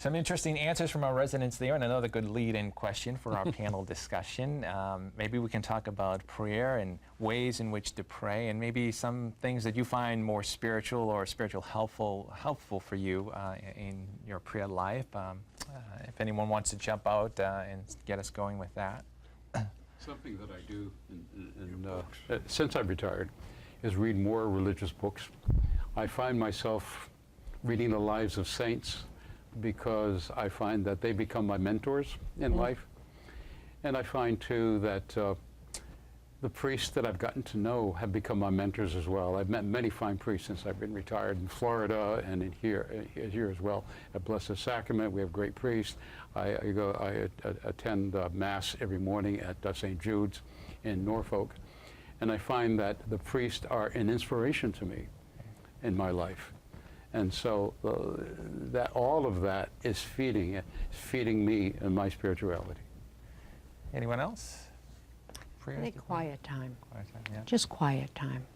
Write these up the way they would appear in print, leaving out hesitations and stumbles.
Some interesting answers from our residents there, and another good lead-in question for our panel discussion. Maybe we can talk about prayer and ways in which to pray, and maybe some things that you find more spiritual or helpful for you in your prayer life. If anyone wants to jump out and get us going with that. Something that I do since I've retired is read more religious books. I find myself reading the lives of saints because I find that they become my mentors in life. And I find too that the priests that I've gotten to know have become my mentors as well. I've met many fine priests since I've been retired in Florida and in here as well. At Blessed Sacrament, we have great priests. I attend Mass every morning at St. Jude's in Norfolk. And I find that the priests are an inspiration to me in my life. And so that all of that is feeding me and my spirituality. Anyone else? I think quiet time. Quiet time, yeah. Just quiet time.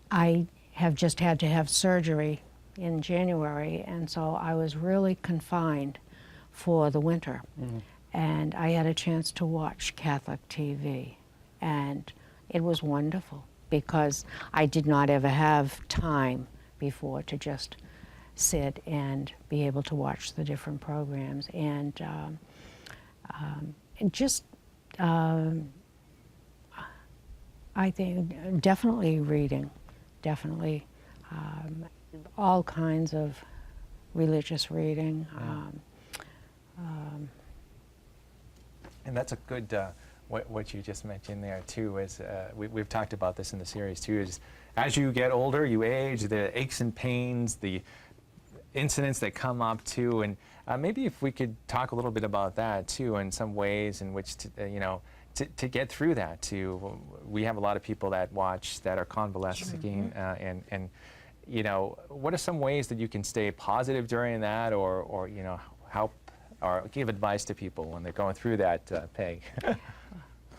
I have just had to have surgery in January, and so I was really confined for the winter. And I had a chance to watch Catholic TV, and it was wonderful because I did not ever have time before to just sit and be able to watch the different programs. And just I think definitely reading, definitely all kinds of religious reading. And that's a good, what you just mentioned there too, is we've talked about this in the series too, is as you get older, you age, the aches and pains, the incidents that come up too, and maybe if we could talk a little bit about that too, and some ways in which to, to get through that too. We have a lot of people that watch that are convalescing, and what are some ways that you can stay positive during that, or help or give advice to people when they're going through that, Peg?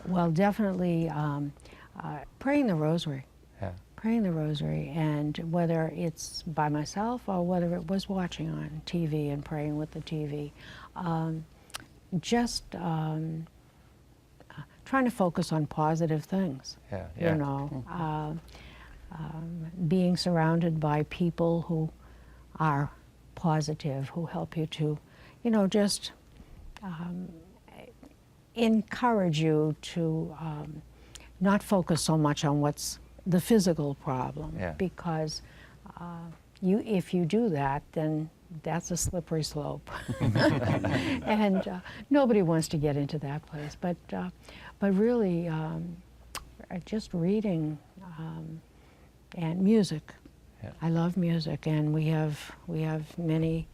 Well, definitely praying the rosary. Yeah. Praying the rosary, and whether it's by myself or whether it was watching on TV and praying with the TV, just trying to focus on positive things. Being surrounded by people who are positive, who help you to, just encourage you to not focus so much on what's the physical problem, because if you do that, then that's a slippery slope, and nobody wants to get into that place. But really, just reading and music. I love music, and we have many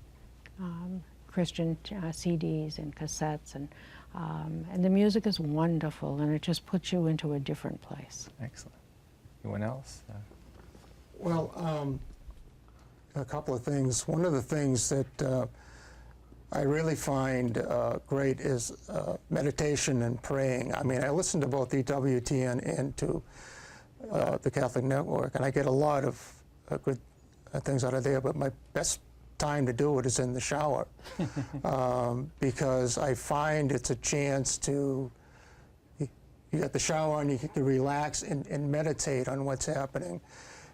Christian CDs and cassettes, and the music is wonderful, and it just puts you into a different place. Excellent. Anyone else? Well, a couple of things. One of the things that I really find great is meditation and praying. I mean, I listen to both EWTN and to the Catholic Network, and I get a lot of good things out of there, but my best time to do it is in the shower because I find it's a chance to, you got the shower and you can relax and meditate on what's happening.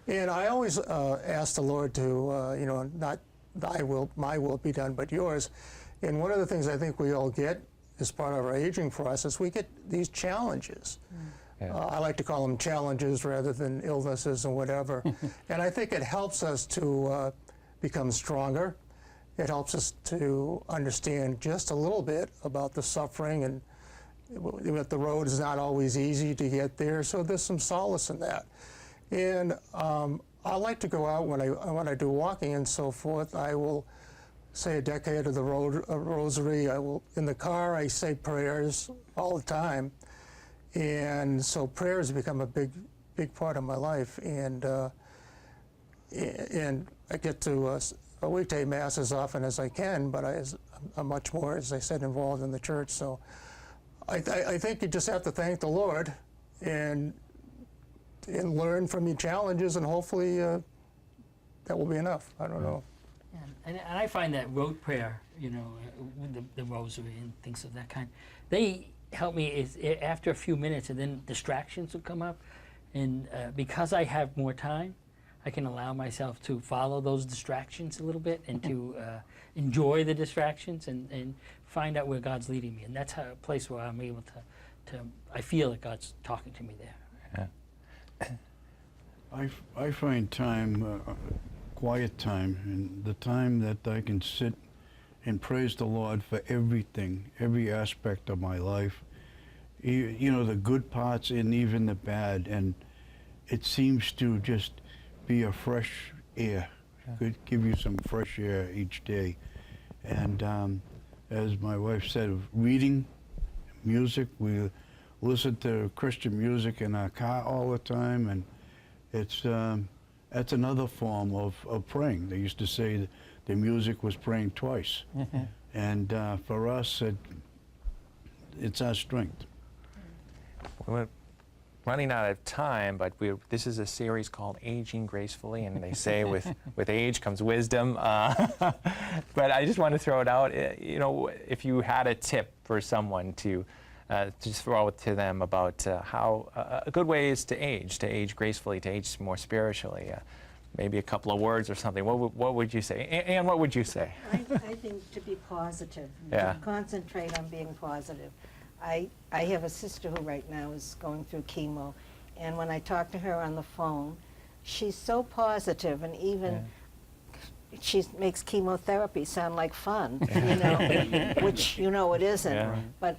And I always ask the Lord to, not my will be done, but yours. And one of the things I think we all get as part of our aging process, we get these challenges. I like to call them challenges rather than illnesses and whatever. And I think it helps us to become stronger. It helps us to understand just a little bit about the suffering, and that the road is not always easy to get there, so there's some solace in that. And I like to go out when I do walking and so forth. I will say a decade of the rosary. I will, in the car, I say prayers all the time. And so prayer has become a big part of my life. And I get to a weekday Mass as often as I can, but I'm much more, as I said, involved in the church. So I think you just have to thank the Lord and learn from your challenges, and hopefully that will be enough. I don't know. And I find that rote prayer, you know, with the rosary and things of that kind, they help me after a few minutes, and then distractions will come up. And because I have more time, I can allow myself to follow those distractions a little bit and to enjoy the distractions and find out where God's leading me. And that's a place where I'm able to I feel that God's talking to me there. Yeah. I find time, quiet time, and the time that I can sit and praise the Lord for everything, every aspect of my life. You know, the good parts and even the bad, and it seems to just be a fresh air. Could give you some fresh air each day. And as my wife said, reading, music, we listen to Christian music in our car all the time, and it's that's another form of praying. They used to say that the music was praying twice. And for us, it's our strength. We're running out of time, but this is a series called Aging Gracefully, and they say with age comes wisdom. But I just want to throw it out. You know, if you had a tip for someone to just throw it to them about how a good way is to age gracefully, to age more spiritually. Maybe a couple of words or something. What would you say? Anne, what would you say? I think to be positive. Yeah. Concentrate on being positive. I have a sister who right now is going through chemo, and when I talk to her on the phone, she's so positive, and even she makes chemotherapy sound like fun, you know, which you know it isn't. Yeah. But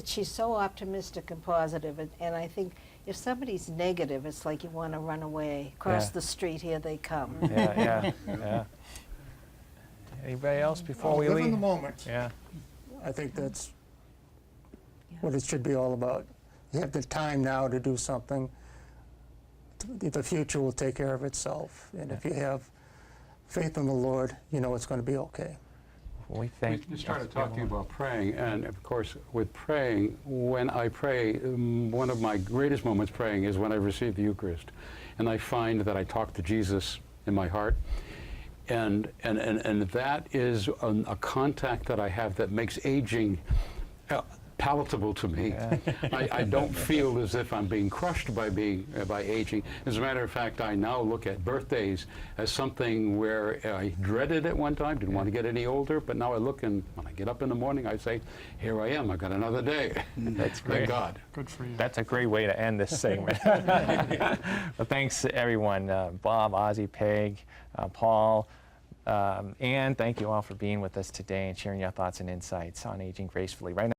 she's so optimistic and positive, and I think if somebody's negative, it's like you want to run away. Across the street, here they come. Yeah. Anybody else before we Live leave? in the moment. Yeah. I think that's what it should be all about. You have the time now to do something. The future will take care of itself. And if you have faith in the Lord, you know it's going to be okay. We think. We started talking about praying, and of course, with praying, when I pray, one of my greatest moments praying is when I receive the Eucharist, and I find that I talk to Jesus in my heart, and that is a contact that I have that makes aging palatable to me. I don't feel as if I'm being crushed by aging. As a matter of fact, I now look at birthdays as something where I dreaded at one time, didn't want to get any older, but now I look, and when I get up in the morning, I say, here I am, I got another day. That's great. Thank God. Good for you. That's a great way to end this segment. Well, thanks everyone, Bob, Ozzy, Peg, Paul, Anne, thank you all for being with us today and sharing your thoughts and insights on aging gracefully. Right now.